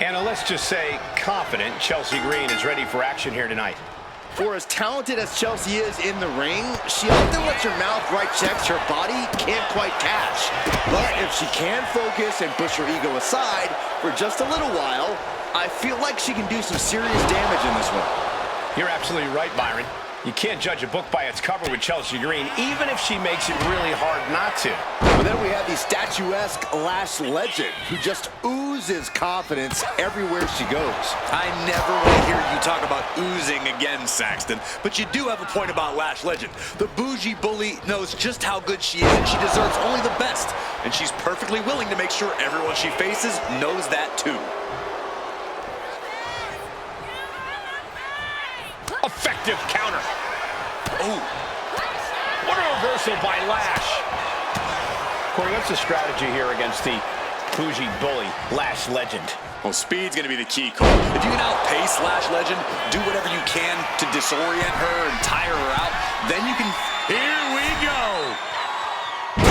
And let's just say confident Chelsea Green is ready for action here tonight. For as talented as Chelsea is in the ring, she often lets her mouth write checks her body can't quite cash. But if she can focus and push her ego aside for just a little while, I feel like she can do some serious damage in this one. You're absolutely right, Byron. You can't judge a book by its cover with Chelsea Green, even if she makes it really hard not to. But then we have the statuesque Lash legend, who just oozes confidence everywhere she goes. I never want to hear you talk about oozing again, Saxton. But you do have a point about Lash legend. The bougie bully knows just how good she is, and she deserves only the best. And she's perfectly willing to make sure everyone she faces knows that too. Effective counter. Oh, what a reversal by Lash. Corey, what's the strategy here against the bougie bully, Lash legend? Well, speed's going to be the key, Cole. If you can outpace Lash legend, do whatever you can to disorient her and tire her out, then you can... Here we go!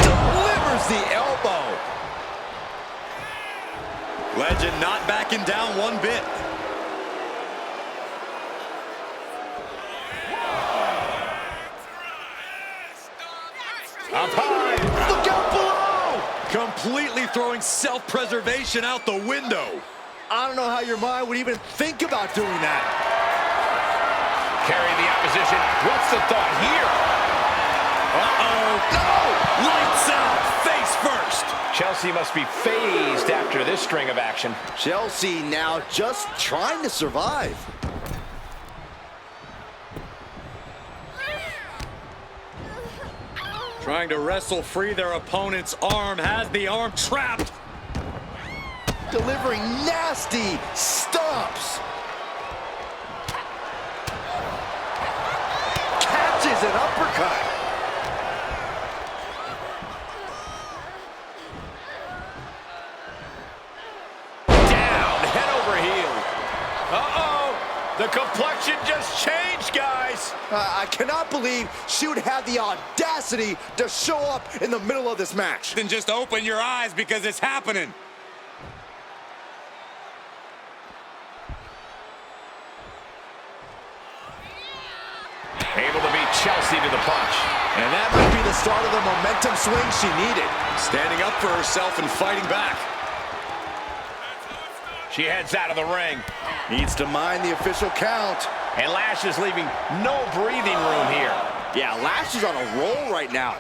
Delivers the elbow. Legend not backing down one bit. Up high. Look out below. Completely throwing self-preservation out the window. I don't know how your mind would even think about doing that. Carrying the opposition. What's the thought here? Uh-oh. No! Lights out. Face first. Chelsea must be phased after this string of action. Chelsea now just trying to survive. Trying to wrestle free their opponent's arm, has the arm trapped. Delivering nasty stomps. Catches an uppercut. Down, head over heel. Uh-oh, the complexion just changed, guys. I cannot believe she would have the audacity to show up in the middle of this match. Then just open your eyes because it's happening. Able to beat Chelsea to the punch. And that might be the start of the momentum swing she needed. Standing up for herself and fighting back. She heads out of the ring. Needs to mind the official count. And Lash is leaving no breathing room here. Yeah, Lash is on a roll right now.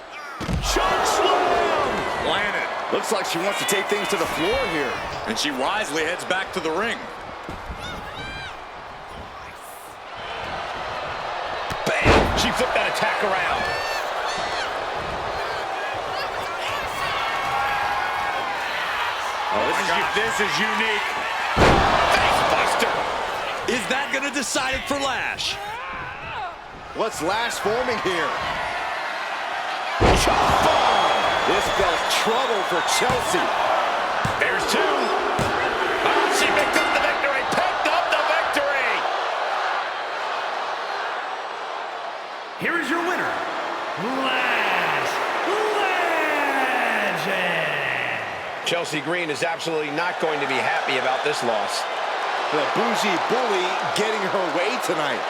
Choke slam! Planted. Looks like she wants to take things to the floor here. And she wisely heads back to the ring. Bam! She flipped that attack around. Oh, this is unique. Face buster. Is that going to decide it for Lash? What's Lash forming here? Chop bomb! This spells trouble for Chelsea. There's two. Oh, she picked up the victory. Picked up the victory. Here is your winner, Lash Legend. Chelsea Green is absolutely not going to be happy about this loss. The bougie bully getting her way tonight.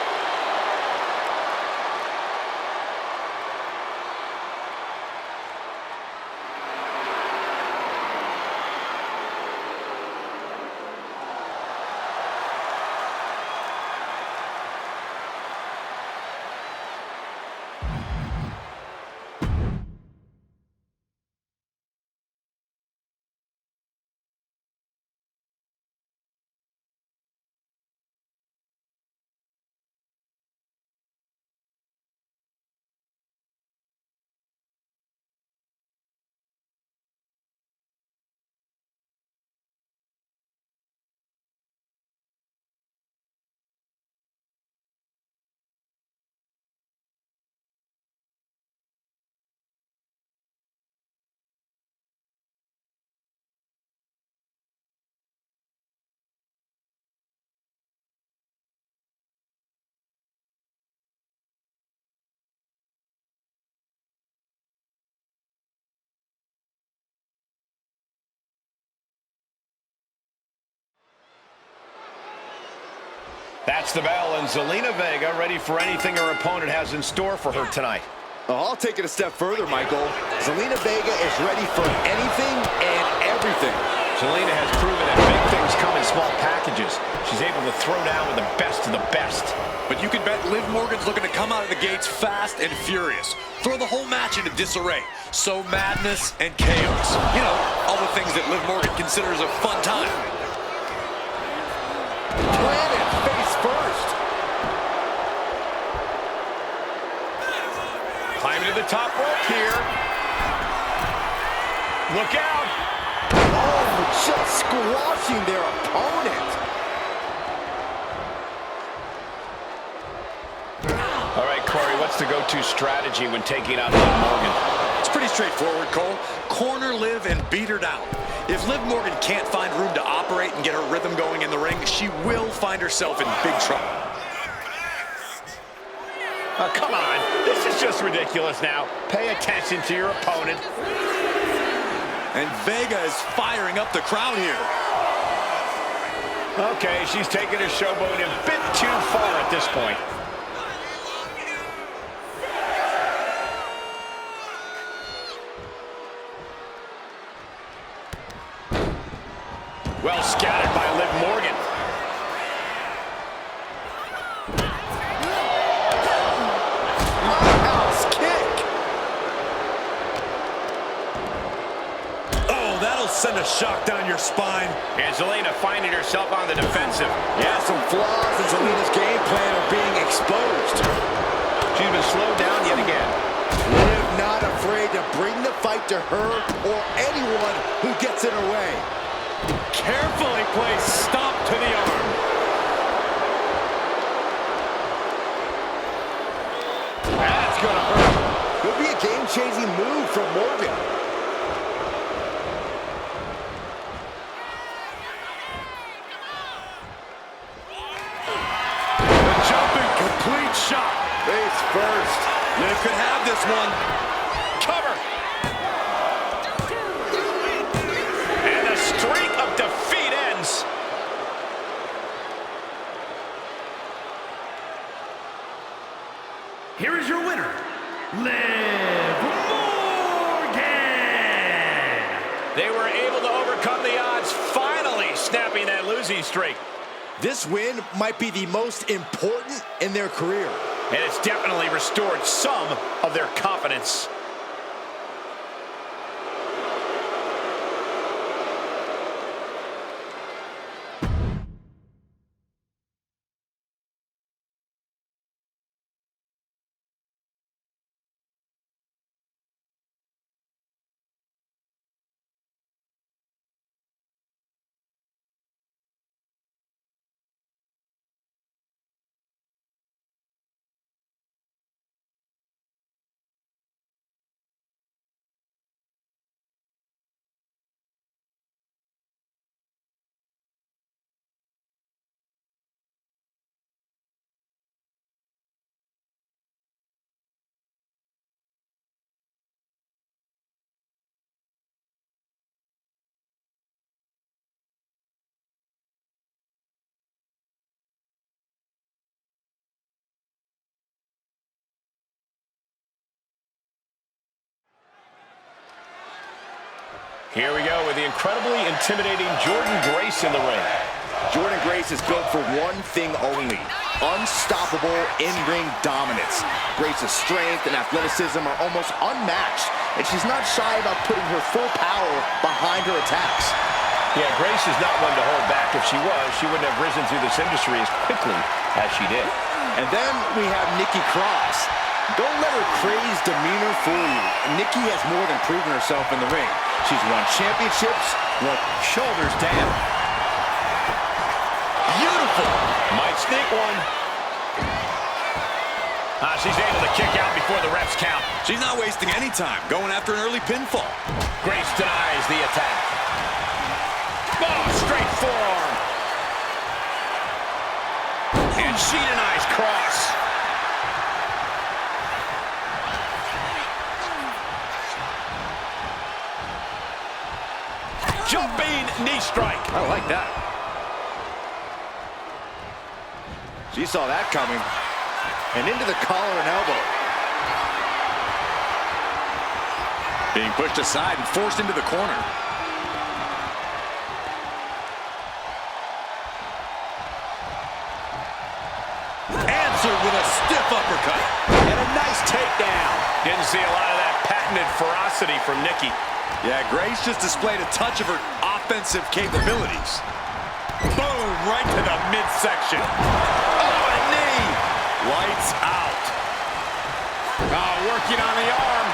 That's the bell, and Zelina Vega ready for anything her opponent has in store for her tonight. I'll take it a step further, Michael. Zelina Vega is ready for anything and everything. Zelina has proven that big things come in small packages. She's able to throw down with the best of the best. But you can bet Liv Morgan's looking to come out of the gates fast and furious. Throw the whole match into disarray. So madness and chaos. You know, all the things that Liv Morgan considers a fun time. Planted face first. Climbing to the top rope here. Look out. Oh, just squashing their opponent. All right, Corey, what's the go-to strategy when taking out Liv Morgan? It's pretty straightforward, Cole. Corner Liv and beat her down. If Liv Morgan can't find room to operate and get her rhythm going in the ring, she will find herself in big trouble. Oh, come on. This is just ridiculous now. Pay attention to your opponent. And Vega is firing up the crowd here. Okay, she's taking her showboat a bit too far at this point. Well scattered by Liv Morgan. Roundhouse kick. Oh, that'll send a shock down your spine. And Zelina finding herself on the defensive. Yeah, some flaws in Zelina's game plan are being exposed. She's been slowed down yet again. Liv not afraid to bring the fight to her or anyone who gets in her way. Carefully placed stomp to the arm. That's gonna hurt. Could be a game-changing move from Morgan. The jumping complete shot. Face first. Liv could have this one. Cover. And the streak of defeat ends. Here is your winner, Liv Morgan. They were able to overcome the odds, finally snapping that losing streak. This win might be the most important in their career. And it's definitely restored some of their confidence. Here we go with the incredibly intimidating Jordynne Grace in the ring. Jordynne Grace is built for one thing only: unstoppable in-ring dominance. Grace's strength and athleticism are almost unmatched, and she's not shy about putting her full power behind her attacks. Yeah, Grace is not one to hold back. If she was, she wouldn't have risen through this industry as quickly as she did. And then we have Nikki Cross. Don't let her crazed demeanor fool you. Nikki has more than proven herself in the ring. She's won championships, won Shoulders down. beautiful. Might sneak one. She's able to kick out before the refs count. She's not wasting any time going after an early pinfall. Grace denies the attack. Oh, straight forearm. And she denies Cross. Jumping knee strike. I like that. She saw that coming. And into the collar and elbow. Being pushed aside and forced into the corner. Answered with a stiff uppercut. And a nice takedown. Didn't see a lot of that patented ferocity from Nikki. Yeah, Grace just displayed a touch of her offensive capabilities. Boom, right to the midsection. Oh, a knee. Lights out. Oh, working on the arm.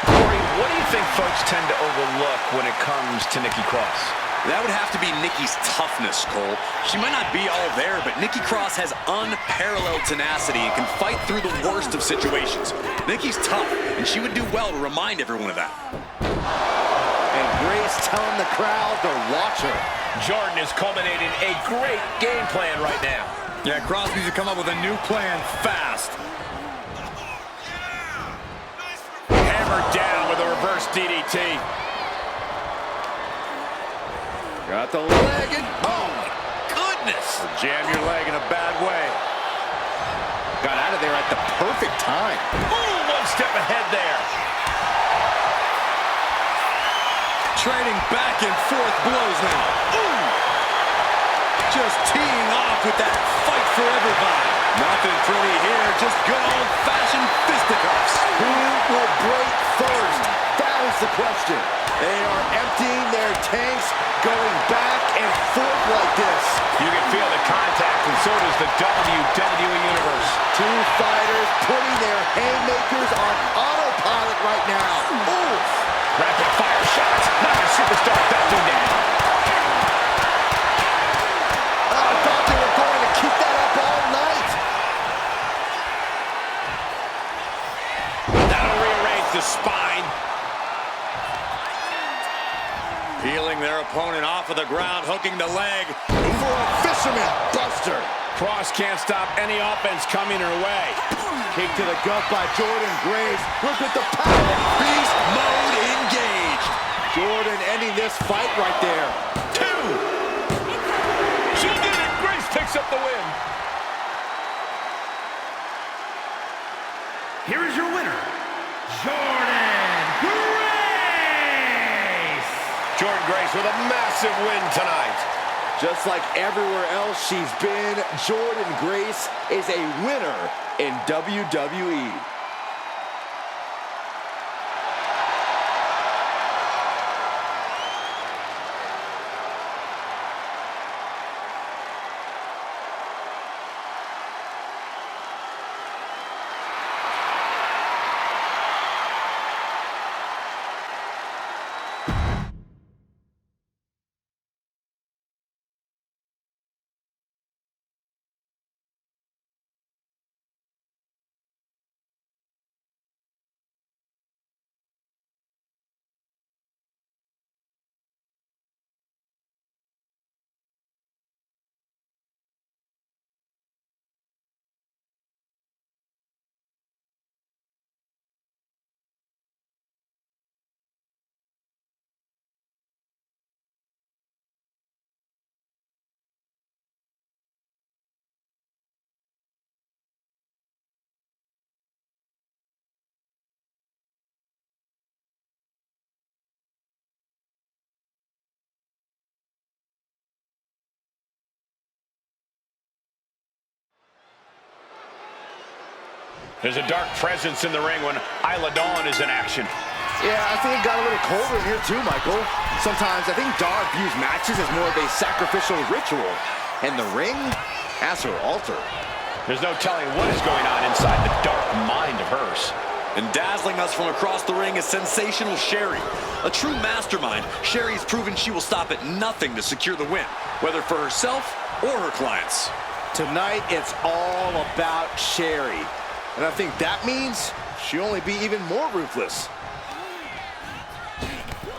Corey, what do you think folks tend to overlook when it comes to Nikki Cross? That would have to be Nikki's toughness, Cole. She might not be all there, but Nikki Cross has unparalleled tenacity and can fight through the worst of situations. Nikki's tough, and she would do well to remind everyone of that. And Grace telling the crowd to watch her. Jordan is culminating a great game plan right now. Yeah, Cross needs to come up with a new plan fast. Hammered down with a reverse DDT. Got the leg and Oh, my goodness. jam your leg in a bad way. Got out of there at the perfect time. Ooh, one step ahead there. Trading back and forth blows now. Ooh. Just teeing off with that fight for everybody. Nothing pretty here, just good old-fashioned fisticuffs. Who will break first? That is the question. They are emptying their tanks, going back and forth like this. You can feel the contact, and so does the WWE Universe. Two fighters putting their haymakers on autopilot right now. Ooh. Rapid fire shots. Not a superstar backing down. I thought they were going to keep that up all night. That'll rearrange the spine. Peeling their opponent off of the ground, hooking the leg. For a fisherman buster. Cross can't stop any offense coming her way. Kick to the gut by Jordan Grace. Look at the power. Beast mode engaged. Jordan ending this fight right there. Two. She did it. Grace picks up the win. Here is your winner, Jordan Grace. Jordan Grace with a massive win tonight. Just like everywhere else she's been, Jordan Grace is a winner in WWE. There's a dark presence in the ring when Isla Dawn is in action. Yeah, I think it got a little colder in here too, Michael. Sometimes I think Dawn views matches as more of a sacrificial ritual. And the ring, as her altar. There's no telling what is going on inside the dark mind of hers. And dazzling us from across the ring is sensational Sherry. A true mastermind, Sherry's proven she will stop at nothing to secure the win, whether for herself or her clients. Tonight, it's all about Sherry. And I think that means she'll only be even more ruthless.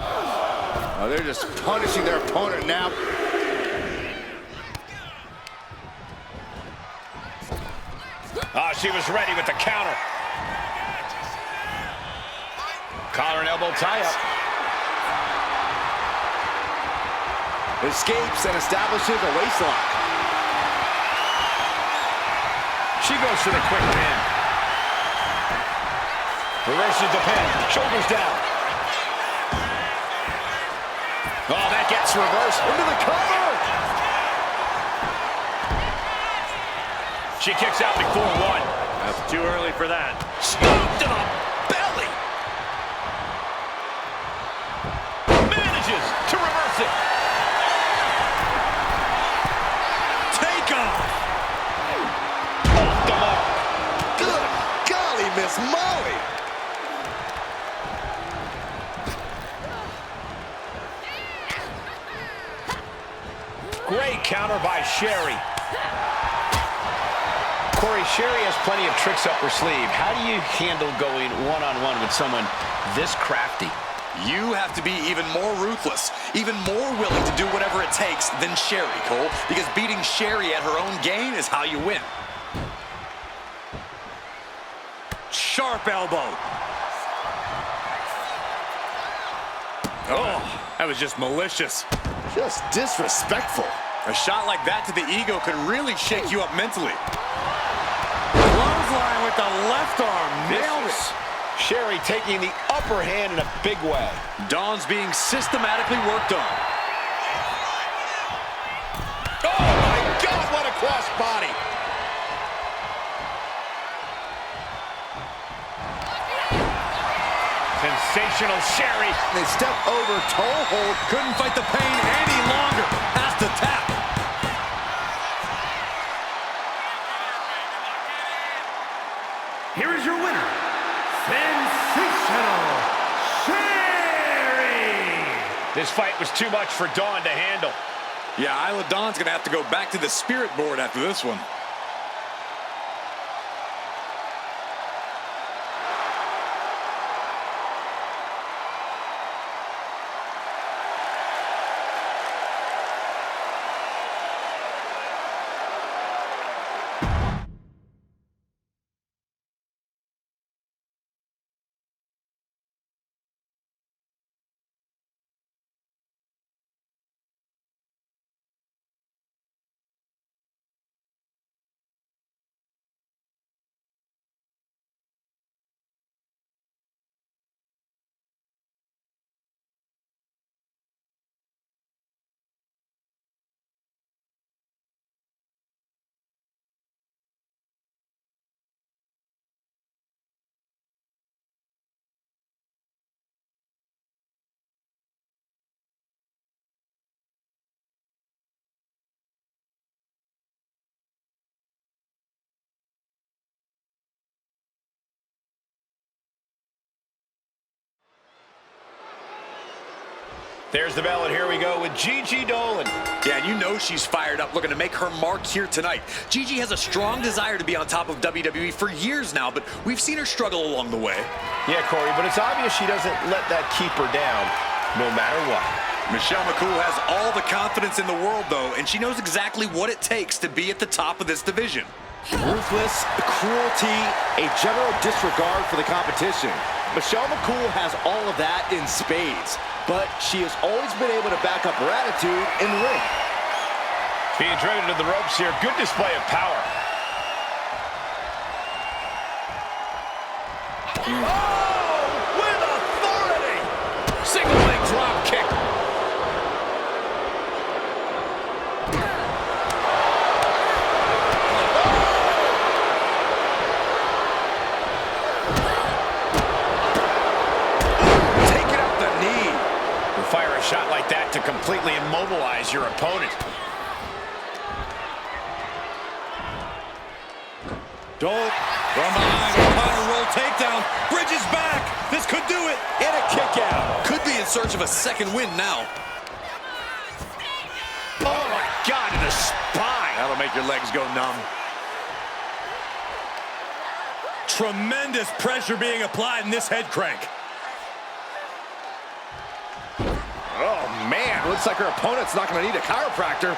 Oh, they're just punishing their opponent now. Oh, she was ready with the counter. Collar and elbow tie-up. Escapes and establishes a waistlock. She goes for the quick pin. Reverses the pin. Shoulders down. Oh, that gets reversed into the cover. She kicks out before one. That's too early for that. Stop to the belly. Manages to reverse it. Take off. Off the mark. Good golly, Miss Molly. Great counter by Sherry. Corey, Sherry has plenty of tricks up her sleeve. How do you handle going one-on-one with someone this crafty? You have to be even more ruthless, even more willing to do whatever it takes than Sherry, Cole, because beating Sherry at her own game is how you win. Sharp elbow. Oh, that was just malicious. Just disrespectful. A shot like that to the ego could really shake you up mentally. Clothesline with the left arm. Nailed it. Sherry taking the upper hand in a big way. Dawn's being systematically worked on. Oh, my God, what a cross body. Sensational Sherry. They step over toe hold. Couldn't fight the pain any longer. Has to tap. Here is your winner, Sensational Sherry. This fight was too much for Dawn to handle. Yeah, Isla Dawn's going to have to go back to the spirit board after this one. There's the bell, and here we go with Gigi Dolan. Yeah, and you know she's fired up, looking to make her mark here tonight. Gigi has a strong desire to be on top of WWE for years now, but we've seen her struggle along the way. Yeah, Corey, but it's obvious she doesn't let that keep her down, no matter what. Michelle McCool has all the confidence in the world, though, and she knows exactly what it takes to be at the top of this division. Ruthless, cruelty, a general disregard for the competition. Michelle McCool has all of that in spades, but she has always been able to back up her attitude in the ring. Being driven to the ropes here. Good display of power. Oh, with authority! Single leg drop kick. Taking out the knee. You fire a shot like that to completely immobilize your opponent. Dolan from behind, upon a roll takedown. Bridges back. This could do it. And a kick out. Could be in search of a second win now. Oh, my God, to the spine. That'll make your legs go numb. Tremendous pressure being applied in this head crank. Oh, man. Looks like her opponent's not going to need a chiropractor.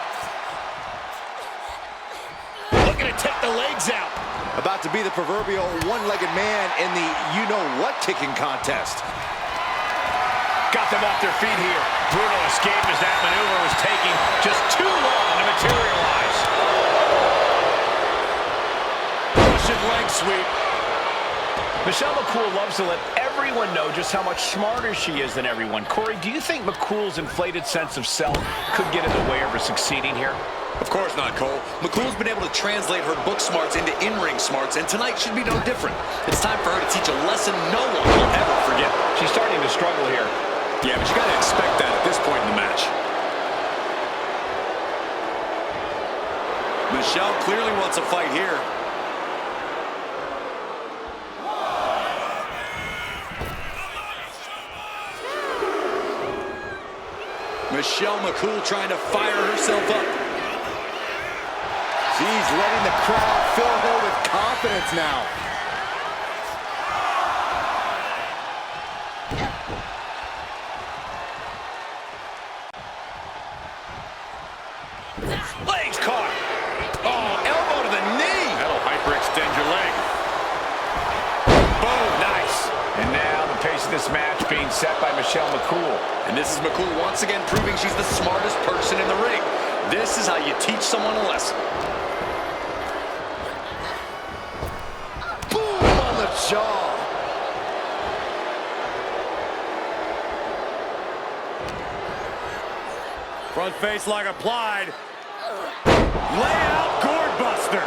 Looking to take the legs out. About to be the proverbial one-legged man in the you-know-what kicking contest. Got them off their feet here. Brutal escape as that maneuver was taking just too long to materialize. sweep. Michelle McCool loves to let everyone know just how much smarter she is than everyone. Corey, do you think McCool's inflated sense of self could get in the way of her succeeding here? Of course not, Cole. McCool's been able to translate her book smarts into in-ring smarts, and tonight should be no different. It's time for her to teach a lesson no one will ever forget. She's starting to struggle here. Yeah, but you gotta expect that at this point in the match. Michelle clearly wants a fight here. Michelle McCool trying to fire herself up. She's letting the crowd fill her with confidence now. Legs caught. Oh, elbow to the knee. That'll hyperextend your leg. Boom, nice. And now the pace of this match being set by Michelle McCool. And this is McCool once again proving she's the smartest person in the ring. This is how you teach someone a lesson. Boom on the jaw. Front face lock applied. Layout gourd buster.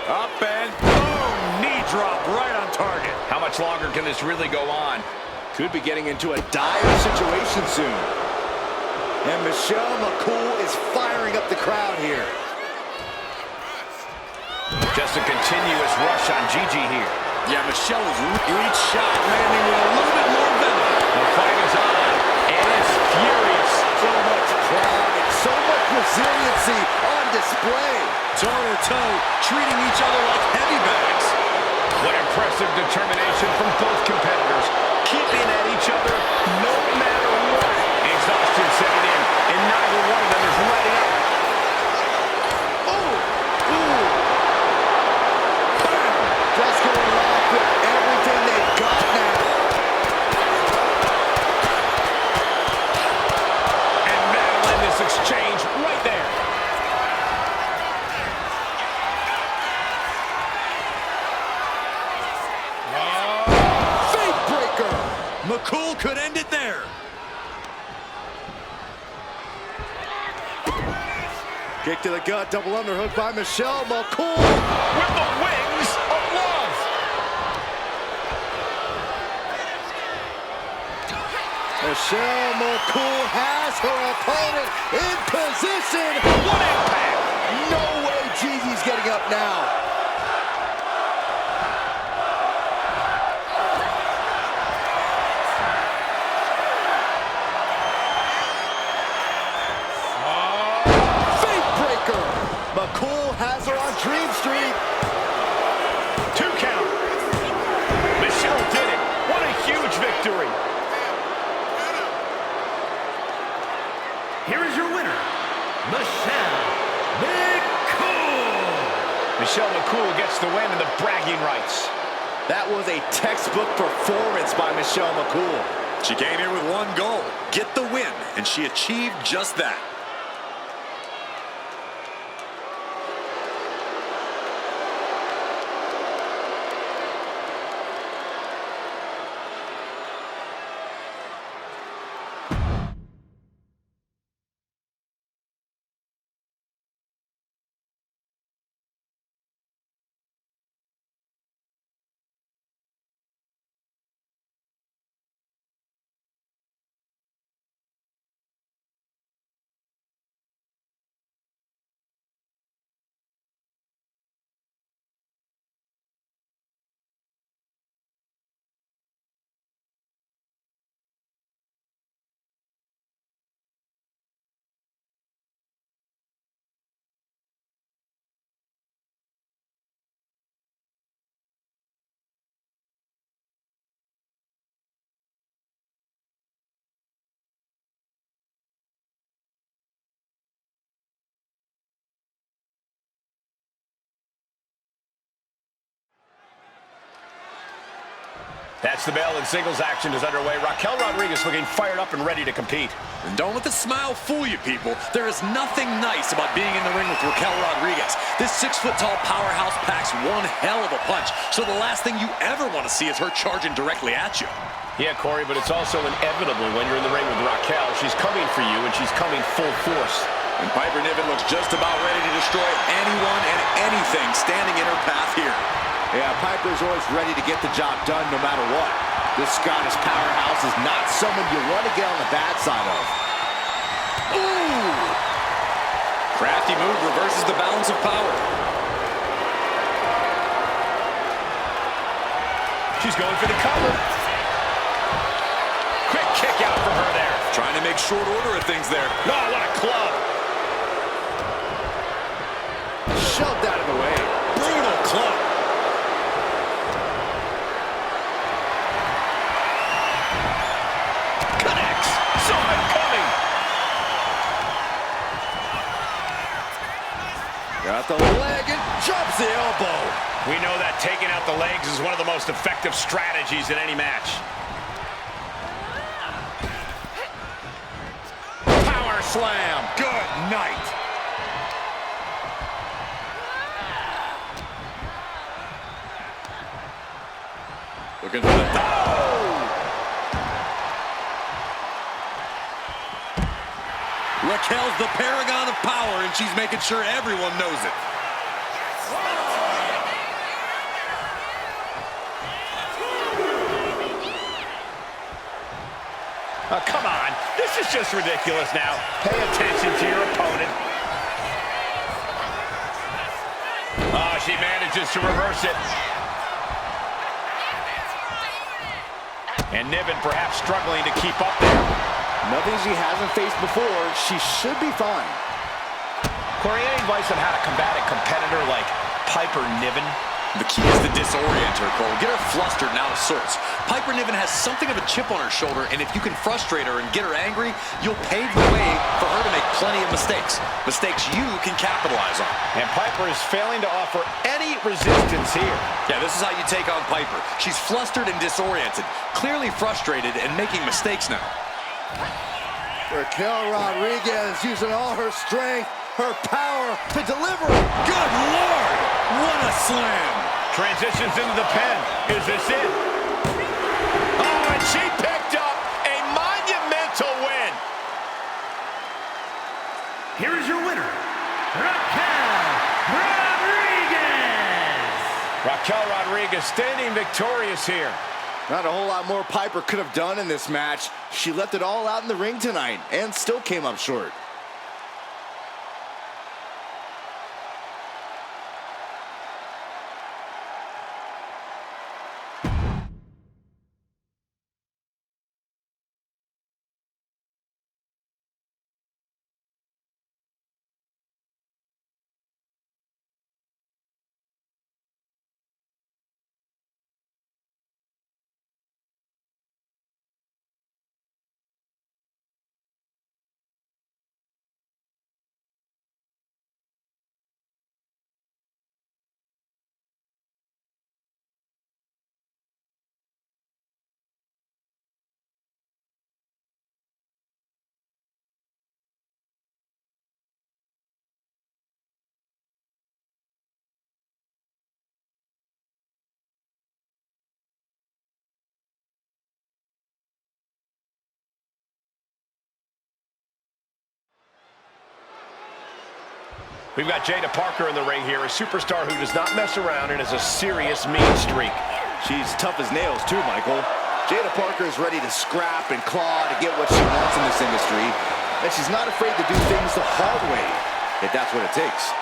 Up and boom, knee drop right on target. How much longer can this really go on? Could be getting into a dire situation soon. And Michelle McCool is firing up the crowd here. Just a continuous rush on Gigi here. Yeah, Michelle is each shot landing with a little bit more venom. The fight is on, and it's furious. So much pride, so much resiliency on display. Toe-to-toe, treating each other like heavy bags. What impressive determination from both competitors, keeping at each other no matter what. Exhaustion setting in, and neither one of them is letting up. Just going off with everything they've got now. And that'll end this exchange right there. Fate breaker. McCool could end it there. Kick to the gut, double underhook by Michelle McCool. With the wings of love. Michelle McCool has her opponent in position. What impact! No way Gigi's getting up now. Fate breaker. McCool has her on Dream Street. 2 count. Michelle did it. What a huge victory. Here is your winner, Michelle McCool. Michelle McCool gets the win and the bragging rights. That was a textbook performance by Michelle McCool. She came here with one goal, get the win, and she achieved just that. That's the bell, and singles action is underway. Raquel Rodriguez looking fired up and ready to compete. And don't let the smile fool you, people. There is nothing nice about being in the ring with Raquel Rodriguez. This 6-foot-tall powerhouse packs one hell of a punch, so the last thing you ever want to see is her charging directly at you. Yeah, Corey, but it's also inevitable when you're in the ring with Raquel. She's coming for you, and she's coming full force. And Piper Niven looks just about ready to destroy anyone and anything standing in her path here. Yeah, Piper's always ready to get the job done no matter what. This Scottish powerhouse is not someone you want to get on the bad side of. Ooh! Crafty move reverses the balance of power. She's going for the cover. Quick kick out from her there. Trying to make short order of things there. No, what a club. Shoved out of the way. Brutal club. Connects. Saw it coming. Got the leg and drops the elbow. We know that taking out the legs is one of the most effective strategies in any match. Power slam. Good night. Looking for the... Raquel's the paragon of power, and she's making sure everyone knows it. Oh, come on. This is just ridiculous now. Pay attention to your opponent. Oh, she manages to reverse it. And Niven perhaps struggling to keep up there. Nothing she hasn't faced before. She should be fine. Corey, any advice on how to combat a competitor like Piper Niven? The key is to disorient her, Cole. Get her flustered and out of sorts. Piper Niven has something of a chip on her shoulder, and if you can frustrate her and get her angry, you'll pave the way for her to make plenty of mistakes. Mistakes you can capitalize on. And Piper is failing to offer any resistance here. Yeah, this is how you take on Piper. She's flustered and disoriented, clearly frustrated and making mistakes now. Raquel Rodriguez using all her strength, her power to deliver. Good Lord! What a slam! Transitions into the pen. Is this it? Oh, and she picked up a monumental win. Here is your winner, Raquel Rodriguez. Raquel Rodriguez standing victorious here. Not a whole lot more Piper could have done in this match. She left it all out in the ring tonight and still came up short. We've got Jada Parker in the ring here, a superstar who does not mess around and has a serious mean streak. She's tough as nails too, Michael. Jada Parker is ready to scrap and claw to get what she wants in this industry. And she's not afraid to do things the hard way, if that's what it takes.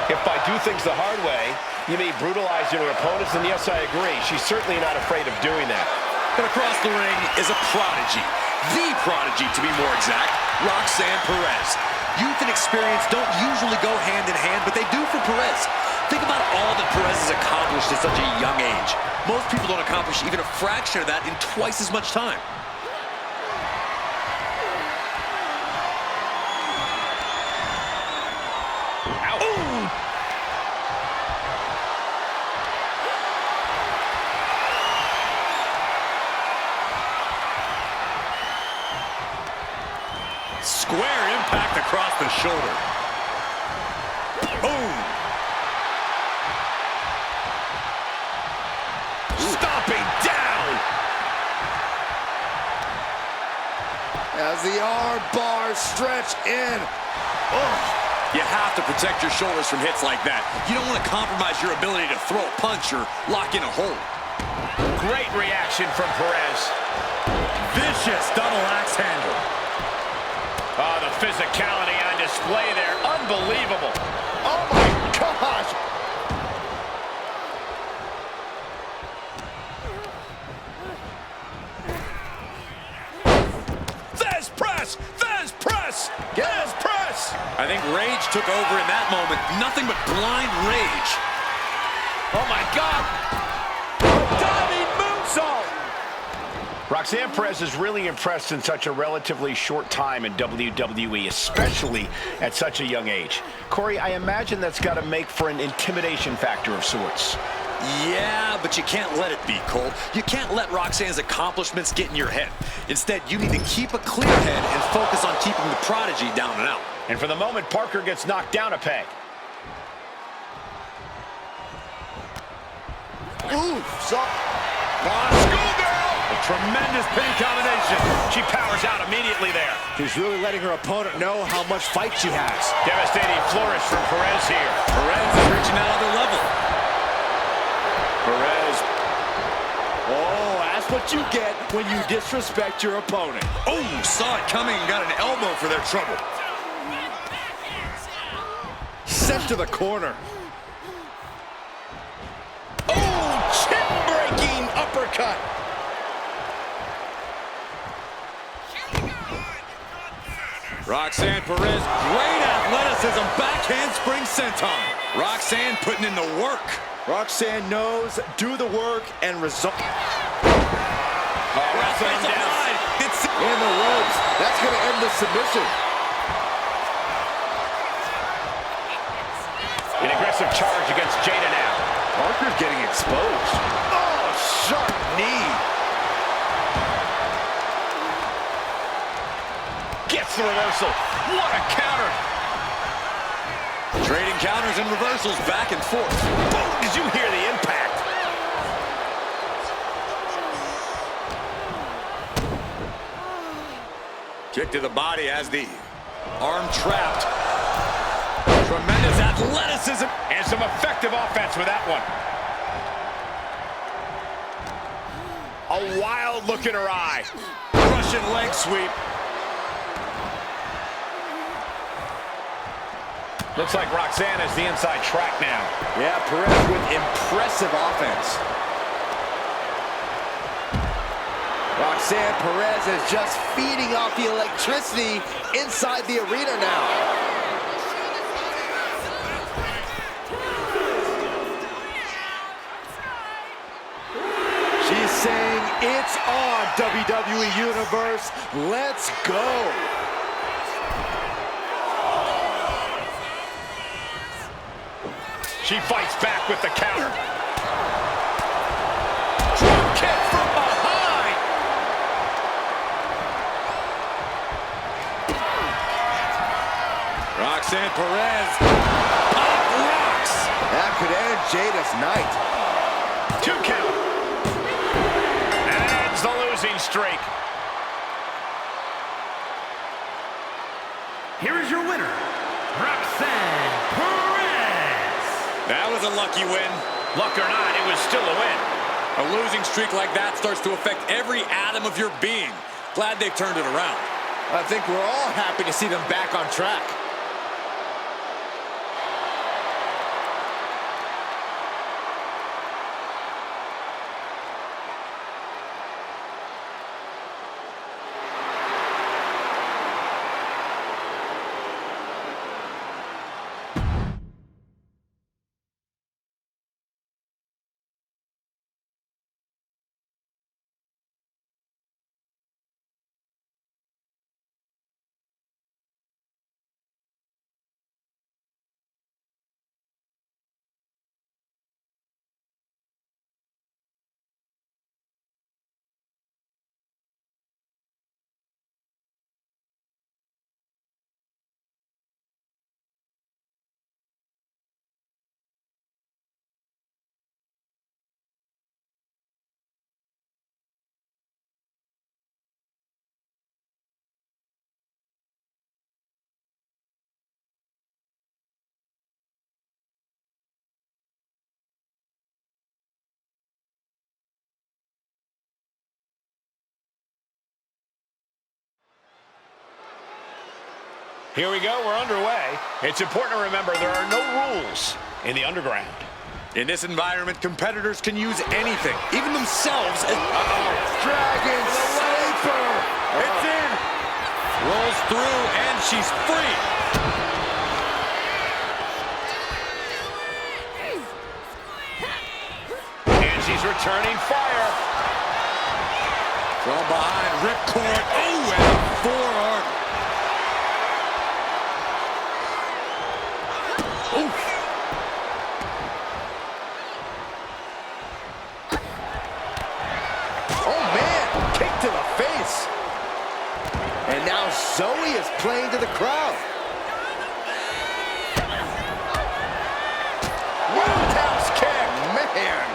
If by do things the hard way, you mean brutalizing her opponents, then yes, I agree. She's certainly not afraid of doing that. But across the ring is a prodigy. The prodigy, to be more exact, Roxanne Perez. Youth and experience don't usually go hand in hand, but they do for Perez. Think about all that Perez has accomplished at such a young age. Most people don't accomplish even a fraction of that in twice as much time. the shoulder. Boom. Stomping down. As the arm bars stretch in. Oh. You have to protect your shoulders from hits like that. You don't want to compromise your ability to throw a punch or lock in a hold. Great reaction from Perez. Vicious double axe handle. Oh, the physicality on display there. Unbelievable. Oh, my gosh. There's press. There's press. There's press. I think rage took over in that moment. Nothing but blind rage. Oh, my God. Diving moonsault. Roxanne Perez is really impressed in such a relatively short time in WWE, especially at such a young age. Corey, I imagine that's got to make for an intimidation factor of sorts. Yeah, but you can't let it be, Cole. You can't let Roxanne's accomplishments get in your head. Instead, you need to keep a clear head and focus on keeping the prodigy down and out. And for the moment, Parker gets knocked down a peg. Ooh, Schoolgirl! A tremendous pin combination. She powers out immediately there. she's really letting her opponent know how much fight she has. Devastating flourish from Perez here. Perez is reaching another level. Perez. Oh, that's what you get when you disrespect your opponent. Oh, saw it coming and got an elbow for their trouble. Sent to the corner. Oh, chin-breaking uppercut. Roxanne Perez, great athleticism, backhand spring senton. Roxanne putting in the work. Roxanne knows, do the work, and result. Roxanne's applied. It's In the ropes. That's going to end the submission. An aggressive charge against Jada now. Parker's getting exposed. Oh, sharp knee. Gets the reversal. What a counter. trading counters and reversals back and forth. Boom! Did you hear the impact? Kick to the body as the arm trapped. Tremendous athleticism. And some effective offense with that one. A wild look in her eye. Russian leg sweep. Looks like Roxanne is the inside track now. Yeah, Perez with impressive offense. Roxanne Perez is just feeding off the electricity inside the arena now. She's saying, it's on, WWE Universe. Let's go. She fights back with the counter. Drop kick from behind. Roxanne Perez. Pop rocks. That could end Jada's night. 2 count. And ends the losing streak. Here is your winner, Roxanne Perez. That was a lucky win. Luck or not, it was still a win. A losing streak like that starts to affect every atom of your being. Glad they've turned it around. I think we're all happy to see them back on track. Here we go, we're underway. It's important to remember there are no rules in the underground. In this environment, competitors can use anything, even themselves. Dragon Sleeper. It's in. Rolls through, and she's free. And she's returning fire. From behind, ripcord. Oh, and a forearm. Oof. Oh, man. Kick to the face. And now Zoey is playing to the crowd. Roundhouse kick. Man.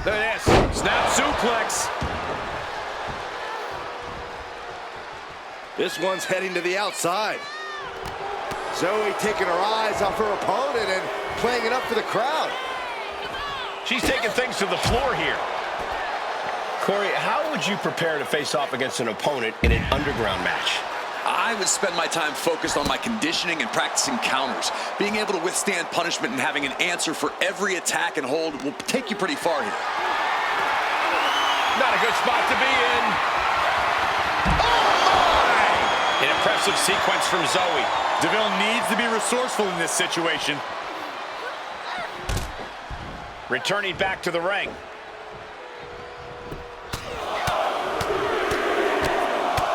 Look at this. Snap suplex. This one's heading to the outside. Zoey taking her eyes off her opponent and playing it up for the crowd. She's taking things to the floor here. Corey, how would you prepare to face off against an opponent in an underground match? I would spend my time focused on my conditioning and practicing counters. Being able to withstand punishment and having an answer for every attack and hold will take you pretty far here. Not a good spot to be in. Oh, my! An impressive sequence from Zoey. DeVille needs to be resourceful in this situation. Returning back to the ring.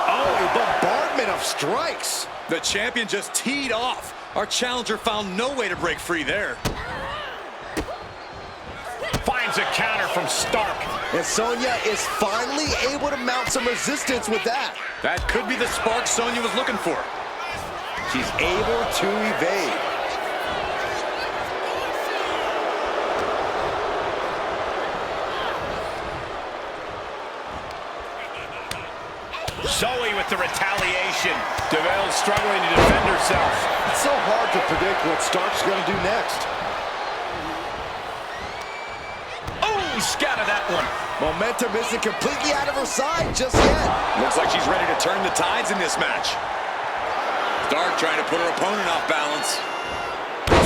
Oh, a bombardment of strikes. The champion just teed off. Our challenger found no way to break free there. Finds a counter from Stark. And Sonya is finally able to mount some resistance with that. That could be the spark Sonya was looking for. She's able to evade. Zoey with the retaliation. DeVille struggling to defend herself. It's so hard to predict what Stark's going to do next. Oh, he scattered that one. Momentum isn't completely out of her side just yet. Looks like she's ready to turn the tides in this match. Stark trying to put her opponent off balance.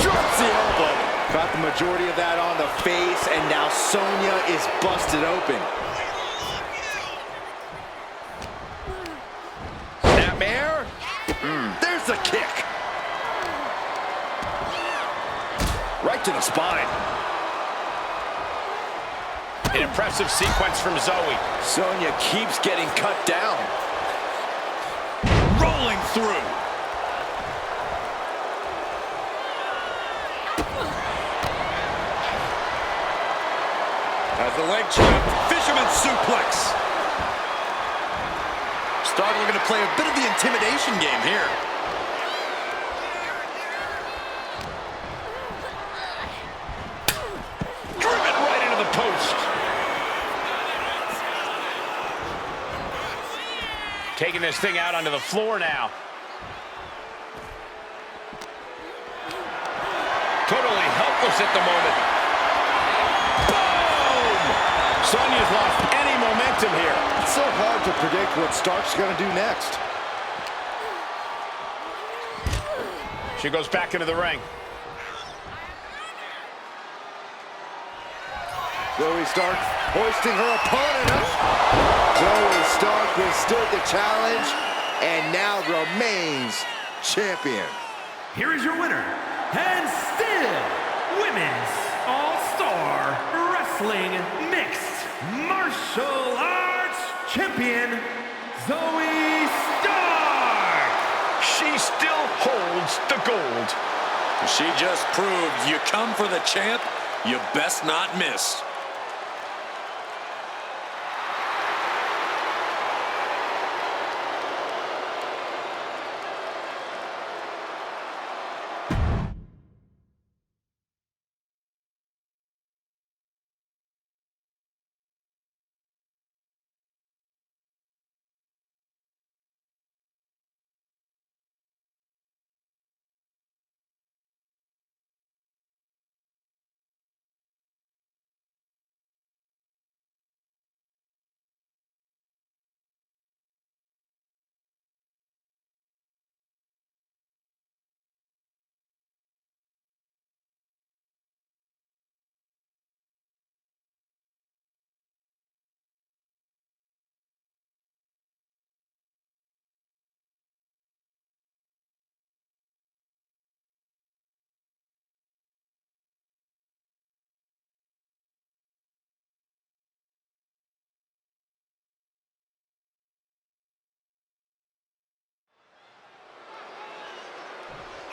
Drops the elbow. Got the majority of that on the face, and now Sonya is busted open. Snapmare. There's the kick. Right to the spine. An impressive sequence from Zoey. Sonya keeps getting cut down. Rolling through. Has the leg trap. Fisherman suplex. Stark looking to play a bit of the intimidation game here. Driven right into the post. Taking this thing out onto the floor now. Totally helpless at the moment. Boom! Sonya's lost any momentum here. It's so hard to predict what Stark's going to do next. She goes back into the ring. Zoey Stark hoisting her opponent up. Zoey Stark withstood the challenge and now remains champion. Here is your winner, and still Women's All-Star Wrestling Mixed Martial Arts Champion, Zoey Stark! She still holds the gold. She just proved you come for the champ, you best not miss.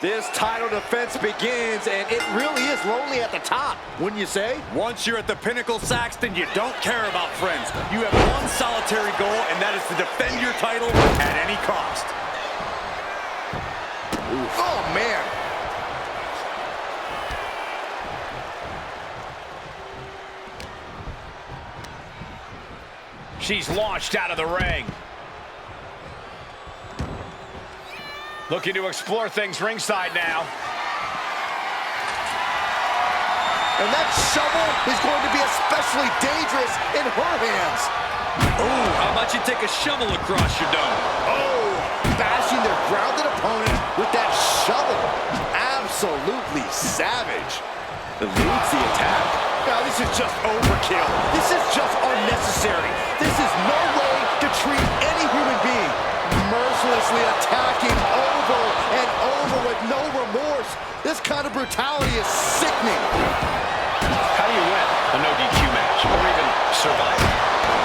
This title defense begins, and it really is lonely at the top, wouldn't you say? Once you're at the pinnacle, Saxton, you don't care about friends. You have one solitary goal, and that is to defend your title at any cost. Oof. Oh, man. She's launched out of the ring. Looking to explore things ringside now. And that shovel is going to be especially dangerous in her hands. Oh, how about you take a shovel across your dome? Oh, bashing their grounded opponent with that shovel. Absolutely savage. Eludes the attack. Now this is just overkill. This is just unnecessary. This is no way to treat any human being. Mercilessly attacking over and over with no remorse. This kind of brutality is sickening. How do you win a no DQ match or even survive?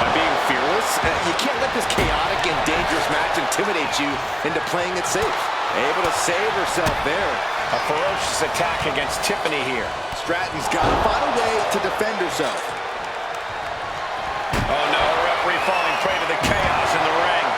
By being fearless, you can't let this chaotic and dangerous match intimidate you into playing it safe. Able to save herself there. A ferocious attack against Tiffany here. Stratton's got to find a way to defend herself. Oh no, referee falling prey to the chaos in the ring.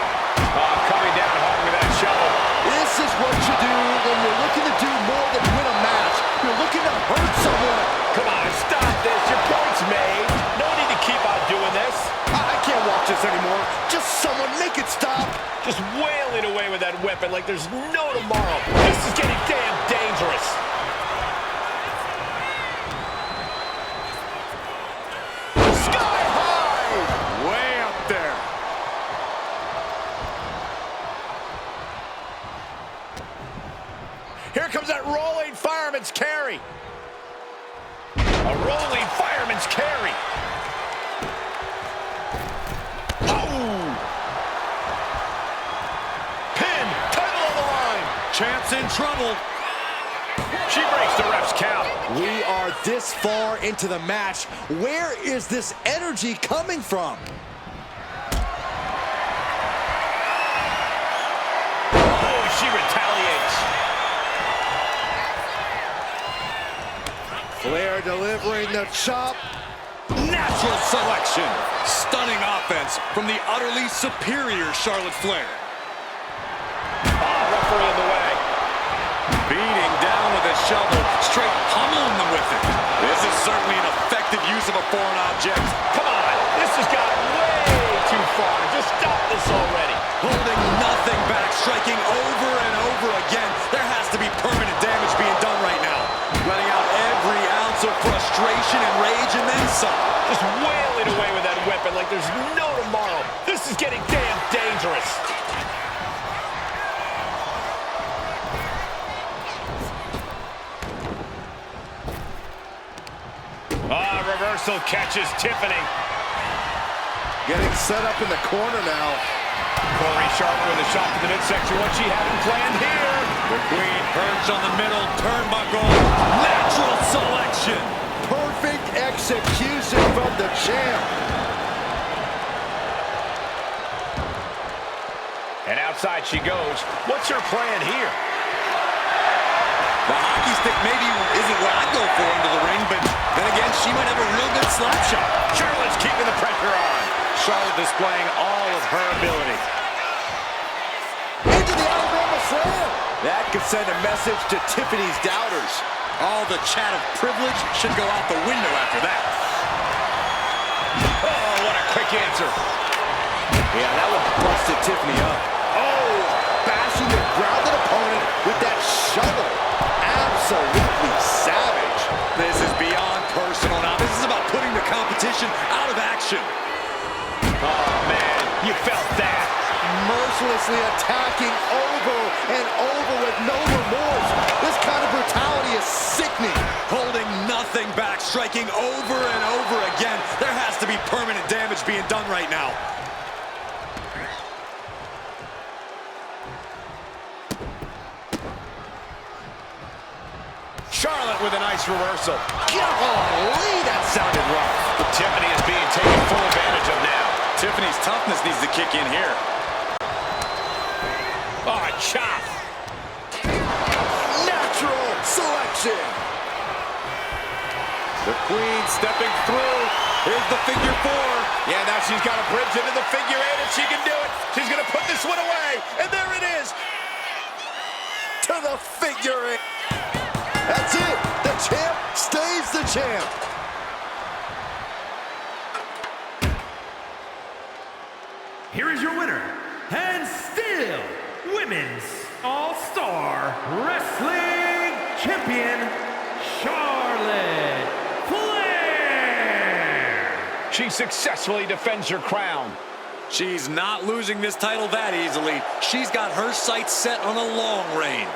Coming down hard with that shovel. This is what you do when you're looking to do more than win a match. You're looking to hurt someone. Come on, stop this. Your point's made. No need to keep on doing this. I can't watch this anymore. Just someone make it stop. Just wailing away with that weapon like there's no tomorrow. This is getting damn dangerous. Sky high! Way up there. Here comes that rolling fireman's carry. A rolling fireman's carry. Oh! Pin, title on the line. Champ's in trouble. She breaks the ref's count. We are this far into the match. Where is this energy coming from? Oh, she retaliates. Flair delivering the chop. Natural selection. Stunning offense from the utterly superior Charlotte Flair. Referee in the way. Beating down with a shovel, straight pummeling them with it. This is certainly an effective use of a foreign object. Come on, this has got way too far. Just stop this already. Holding nothing back, striking over and over again. There has to be permanent damage being done right now. Letting out every ounce of frustration and rage and then some. Just wailing away with that weapon like there's no tomorrow. This is getting damn dangerous. Reversal catches Tiffany. Getting set up in the corner now. Corey Charlotte with a shot to the midsection. What she hadn't planned here. The Queen perched on the middle turnbuckle. Natural selection. Perfect execution from the champ. And outside she goes. What's her plan here? The hockey stick maybe isn't what I'd go for into the ring, but then again, she might have a real good slap shot. Charlotte's keeping the pressure on. Charlotte displaying all of her ability. Into the Alabama slam. That could send a message to Tiffany's doubters. All the chat of privilege should go out the window after that. Oh, what a quick answer. Yeah, that one busted Tiffany up. Oh, bashing the grounded opponent with that shovel. Absolutely savage. This is beyond personal now. This is about putting the competition out of action. Oh, man, you felt that. Mercilessly attacking over and over with no remorse. This kind of brutality is sickening. Holding nothing back, striking over and over again. There has to be permanent damage being done right now. Charlotte with a nice reversal. Golly, that sounded rough. Tiffany is being taken full advantage of now. Tiffany's toughness needs to kick in here. Oh, a chop. Queen stepping through. Here's the figure 4. Yeah, now she's got a bridge into the figure 8, and she can do it. She's going to put this one away, and there it is. To the figure 8. That's it. The champ stays the champ. Here is your winner, and still Women's All-Star Wrestling Champion, Charlotte Flair. She successfully defends her crown. She's not losing this title that easily. She's got her sights set on a long reign.